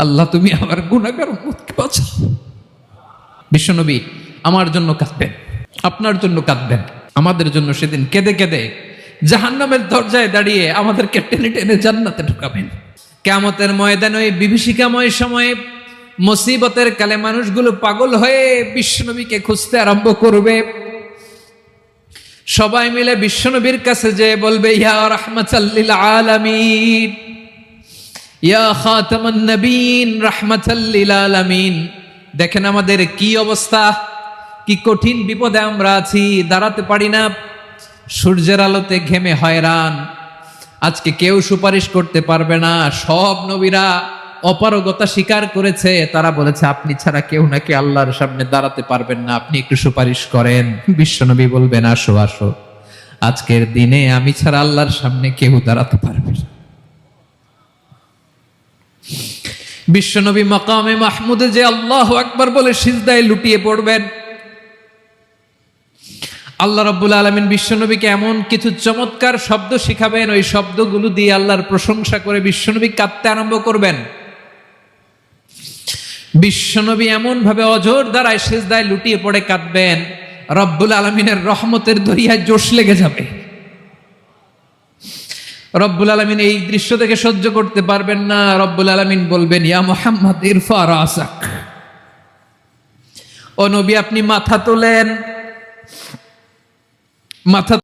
আল্লাহ তুমি আমার গুনাহগার উম্মতকে বাঁচাও। বিশ্বনবী আমার জন্য কাঁদবেন, আপনার জন্য কাঁদবেন, আমাদের জন্য সেদিন কেঁদে কেঁদে জাহান্নামের দরজায় দাঁড়িয়ে আমাদেরকে টেনে টেনে জান্নাতে ঢুকাবেন। কিয়ামতের ময়দানে ওই বিভীষিকাময় সময়ে মুসিবতের কালে মানুষগুলো পাগল হয়ে বিশ্বনবীকে খুঁজতে আরম্ভ করবে। সবাই মিলে বিশ্বনবীর কাছে যেয়ে বলবে, ইয়া রাহমাতাল লিল আলামিন, ইয়া খাতামান নবীন, রাহমাতাল লিল আলামিন। দেখেন আমাদের কি অবস্থা, কি কঠিন বিপদে আমরা আছি, দাঁড়াতে পারি না, সূর্যের আলোতে ঘেমে হয়রান। আজকে কেউ সুপারিশ করতে পারবে না। সব নবীরা অপারগতা স্বীকার করেছে, তারা বলেছে আপনি ছাড়া কেউ নাকি আল্লাহর সামনে দাঁড়াতে পারবেন না, আপনি একটু সুপারিশ করেন। বিশ্বনবী বলবেন, আসো আসো, আজকের দিনে আমি ছাড়া আল্লাহর সামনে কেউ দাঁড়াতে পারবে না। বিশ্বনবী মাকামে মাহমুদে যে আল্লাহু আকবার বলে সিজদায় লুটিয়ে পড়বেন। আল্লাহ রাব্বুল আলামিন বিশ্বনবীকে এমন কিছু চমৎকার শব্দ শিখাবেন, ওই শব্দগুলো দিয়ে আল্লাহর প্রশংসা করে বিশ্বনবী কাঁদতে আরম্ভ করবেন। বিশ্বনবী এমন ভাবে অজর দ্বারায় সিজদায় লুটিয়ে পড়ে কাঁদবেন, রব্বুল আলামিনের রহমতের দরিয়ায় জোশ লেগে যাবে। রব্বুল আলামিন এই দৃশ্য দেখে সহ্য করতে পারবেন না। রব্বুল আলামিন বলবেন, ইয়া মুহাম্মদ ইরফা রাসাক, ও নবী আপনি মাথা তোলেন। মাথা